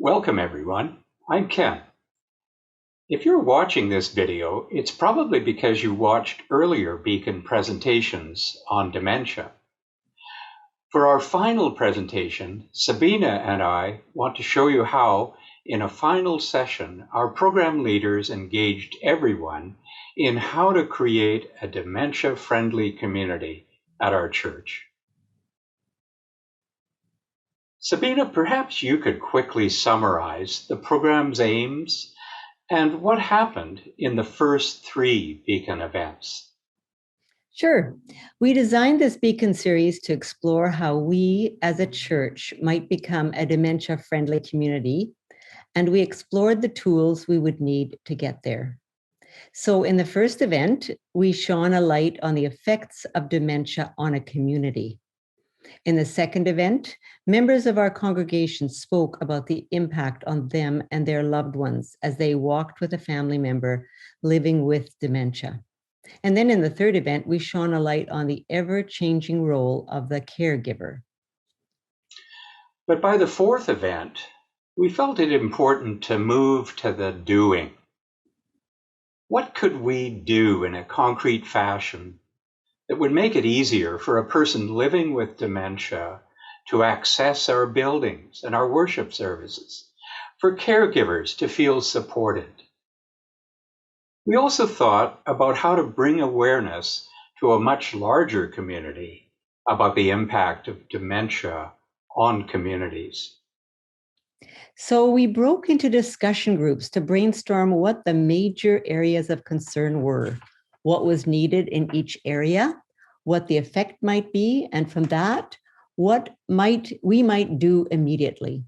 Welcome everyone, I'm Ken. If you're watching this video, it's probably because you watched earlier Beacon presentations on dementia. For our final presentation, Sabina and I want to show you how, in a final session, our program leaders engaged everyone in how to create a dementia-friendly community at our church. Sabina, perhaps you could quickly summarize the program's aims and what happened in the first 3 Beacon events. Sure. We designed this Beacon series to explore how we as a church might become a dementia-friendly community, and we explored the tools we would need to get there. So in the first event, we shone a light on the effects of dementia on a community. In the second event, members of our congregation spoke about the impact on them and their loved ones as they walked with a family member living with dementia. And then in the third event, we shone a light on the ever-changing role of the caregiver. But by the fourth event, we felt it important to move to the doing. What could we do in a concrete fashion that would make it easier for a person living with dementia to access our buildings and our worship services, for caregivers to feel supported? We also thought about how to bring awareness to a much larger community about the impact of dementia on communities. So we broke into discussion groups to brainstorm what the major areas of concern were, what was needed in each area, what the effect might be, and from that, what we might do immediately.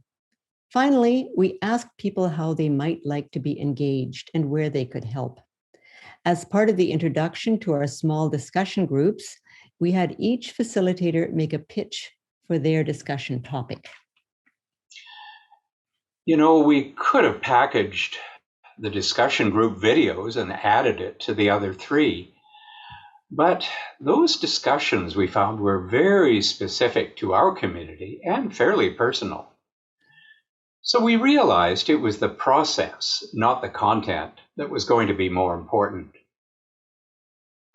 Finally, we asked people how they might like to be engaged and where they could help. As part of the introduction to our small discussion groups, we had each facilitator make a pitch for their discussion topic. You know, we could have packaged the discussion group videos and added it to the other 3, but those discussions we found were very specific to our community and fairly personal. So we realized it was the process, not the content, that was going to be more important.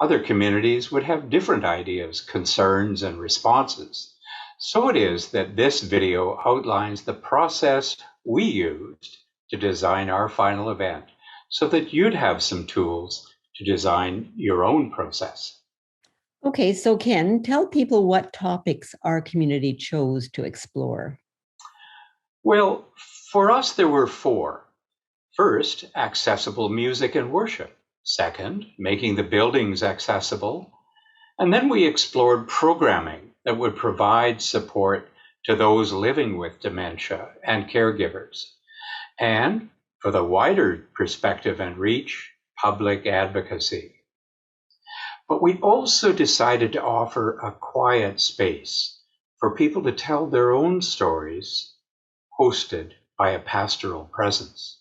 Other communities would have different ideas, concerns, and responses. So it is that this video outlines the process we used to design our final event so that you'd have some tools to design your own process. Okay, so Ken, tell people what topics our community chose to explore. Well, for us, there were 4. First, accessible music and worship. Second, making the buildings accessible. And then we explored programming that would provide support to those living with dementia and caregivers. And for the wider perspective and reach, public advocacy. But we also decided to offer a quiet space for people to tell their own stories, hosted by a pastoral presence.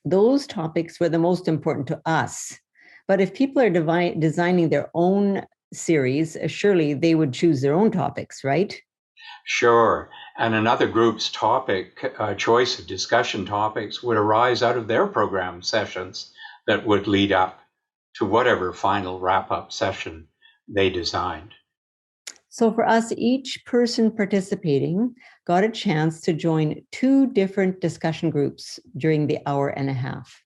Those topics were the most important to us. But if people are designing their own series, surely they would choose their own topics, right? Sure. And another group's choice of discussion topics would arise out of their program sessions that would lead up to whatever final wrap-up session they designed. So for us, each person participating got a chance to join 2 different discussion groups during the hour and a half.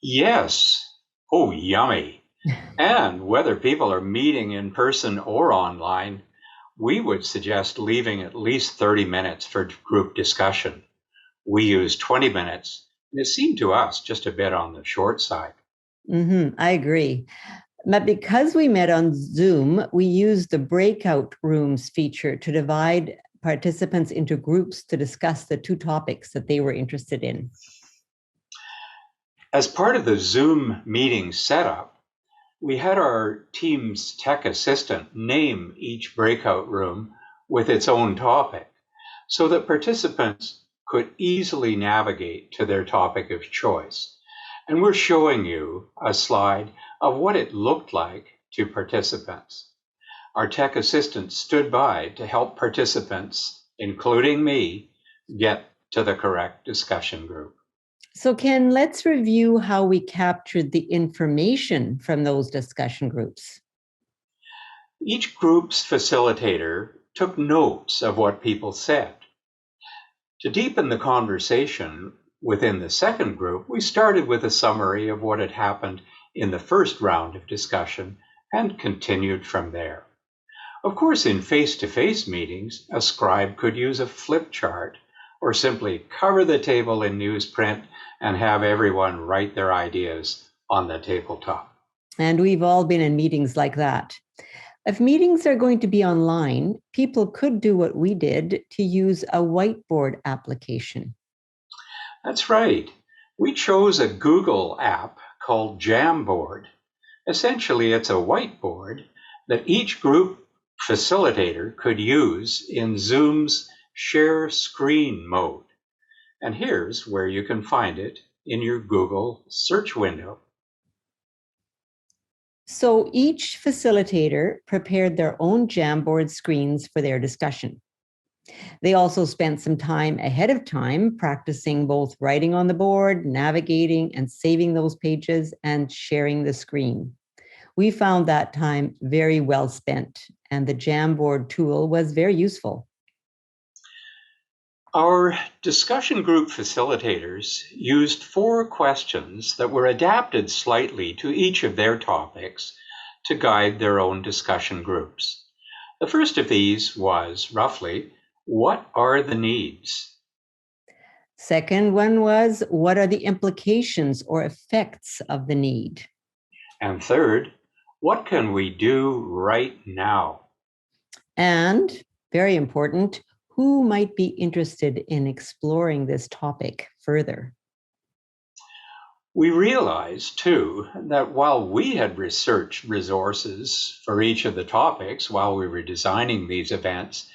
Yes. Oh, yummy. And whether people are meeting in person or online, we would suggest leaving at least 30 minutes for group discussion. We used 20 minutes, and it seemed to us just a bit on the short side. I agree. But because we met on Zoom, we used the breakout rooms feature to divide participants into groups to discuss the 2 topics that they were interested in. As part of the Zoom meeting setup, we had our team's tech assistant name each breakout room with its own topic so that participants could easily navigate to their topic of choice. And we're showing you a slide of what it looked like to participants. Our tech assistant stood by to help participants, including me, get to the correct discussion group. So, Ken, let's review how we captured the information from those discussion groups. Each group's facilitator took notes of what people said. To deepen the conversation within the second group, we started with a summary of what had happened in the first round of discussion and continued from there. Of course, in face-to-face meetings, a scribe could use a flip chart or simply cover the table in newsprint and have everyone write their ideas on the tabletop. And we've all been in meetings like that. If meetings are going to be online, people could do what we did to use a whiteboard application. That's right. We chose a Google app called Jamboard. Essentially, it's a whiteboard that each group facilitator could use in Zoom's share screen mode. And here's where you can find it in your Google search window. So each facilitator prepared their own Jamboard screens for their discussion. They also spent some time ahead of time practicing both writing on the board, navigating and saving those pages, and sharing the screen. We found that time very well spent, and the Jamboard tool was very useful. Our discussion group facilitators used 4 questions that were adapted slightly to each of their topics to guide their own discussion groups. The first of these was, roughly, what are the needs? Second one was, what are the implications or effects of the need? And third, what can we do right now? And, very important, who might be interested in exploring this topic further? We realized, too, that while we had researched resources for each of the topics while we were designing these events,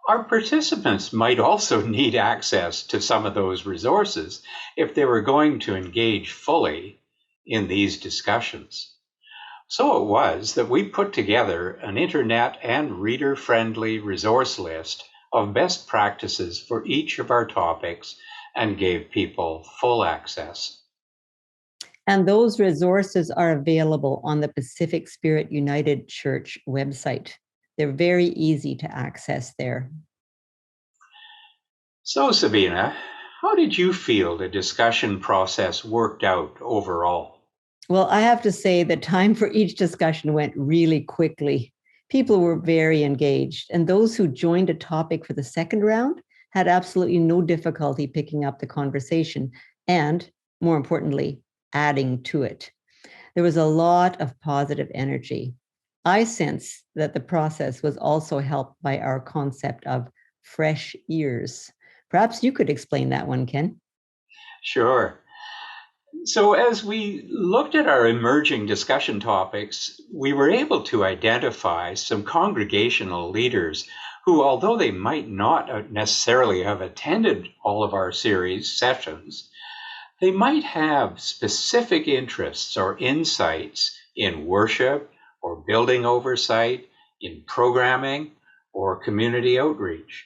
our participants might also need access to some of those resources if they were going to engage fully in these discussions. So it was that we put together an internet and reader-friendly resource list of best practices for each of our topics and gave people full access. And those resources are available on the Pacific Spirit United Church website. They're very easy to access there. So, Sabina, how did you feel the discussion process worked out overall? Well, I have to say the time for each discussion went really quickly. People were very engaged, and those who joined a topic for the second round had absolutely no difficulty picking up the conversation and, more importantly, adding to it. There was a lot of positive energy. I sense that the process was also helped by our concept of fresh ears. Perhaps you could explain that one, Ken. Sure. So as we looked at our emerging discussion topics, we were able to identify some congregational leaders who, although they might not necessarily have attended all of our series sessions, they might have specific interests or insights in worship or building oversight, in programming or community outreach.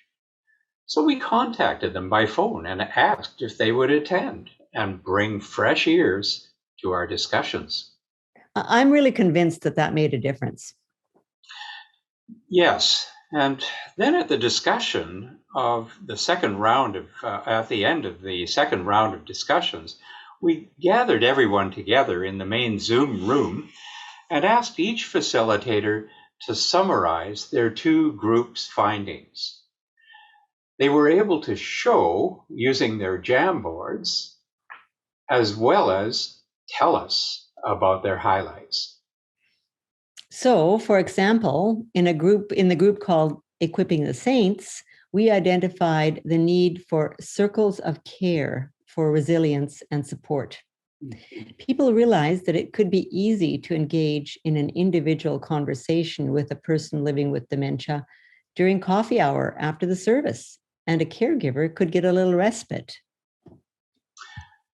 So we contacted them by phone and asked if they would attend and bring fresh ears to our discussions. I'm really convinced that that made a difference. Yes, and then at the discussion of the second round of, at the end of the second round of discussions, we gathered everyone together in the main Zoom room and asked each facilitator to summarize their 2 groups' findings. They were able to show, using their Jamboards, as well as tell us about their highlights. So, for example, in the group called Equipping the Saints, we identified the need for circles of care for resilience and support. People realized that it could be easy to engage in an individual conversation with a person living with dementia during coffee hour after the service, and a caregiver could get a little respite.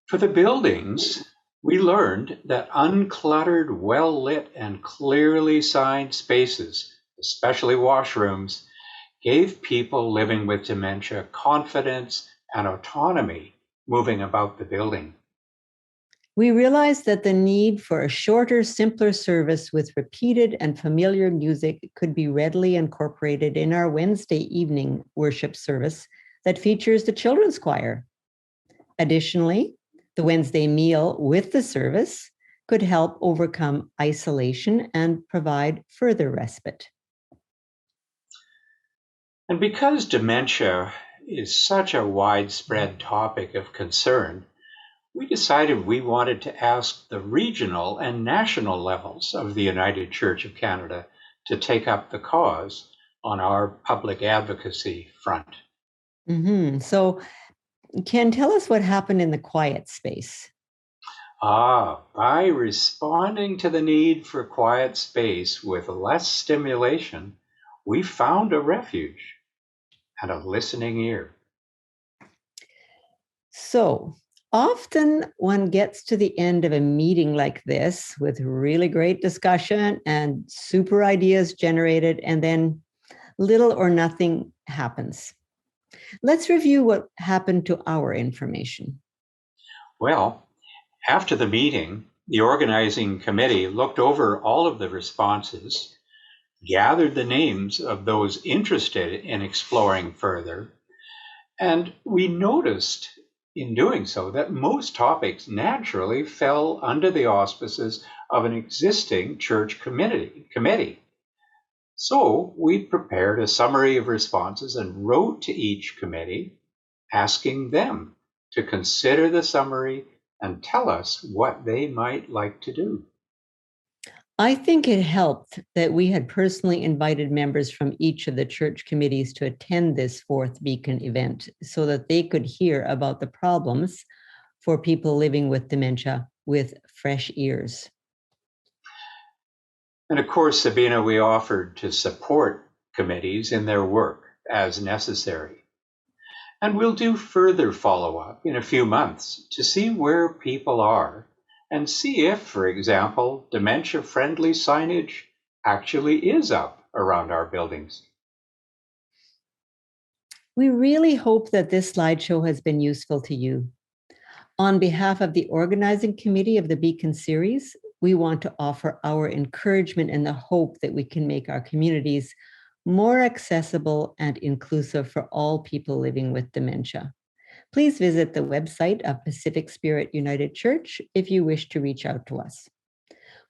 For the buildings, we learned that uncluttered, well-lit, and clearly signed spaces, especially washrooms, gave people living with dementia confidence and autonomy moving about the building. We realized that the need for a shorter, simpler service with repeated and familiar music could be readily incorporated in our Wednesday evening worship service that features the children's choir. Additionally, the Wednesday meal with the service could help overcome isolation and provide further respite. And because dementia is such a widespread topic of concern, we decided we wanted to ask the regional and national levels of the United Church of Canada to take up the cause on our public advocacy front. So, Ken, tell us what happened in the quiet space. By responding to the need for quiet space with less stimulation, we found a refuge and a listening ear. So, often one gets to the end of a meeting like this with really great discussion and super ideas generated, and then little or nothing happens. Let's review what happened to our information. Well, after the meeting, the organizing committee looked over all of the responses, gathered the names of those interested in exploring further, and we noticed in doing so that most topics naturally fell under the auspices of an existing church committee. So we prepared a summary of responses and wrote to each committee, asking them to consider the summary and tell us what they might like to do. I think it helped that we had personally invited members from each of the church committees to attend this fourth Beacon event so that they could hear about the problems for people living with dementia with fresh ears. And of course, Sabina, we offered to support committees in their work as necessary. And we'll do further follow-up in a few months to see where people are and see if, for example, dementia-friendly signage actually is up around our buildings. We really hope that this slideshow has been useful to you. On behalf of the organizing committee of the Beacon series, we want to offer our encouragement and the hope that we can make our communities more accessible and inclusive for all people living with dementia. Please visit the website of Pacific Spirit United Church if you wish to reach out to us.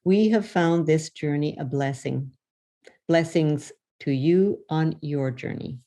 We have found this journey a blessing. Blessings to you on your journey.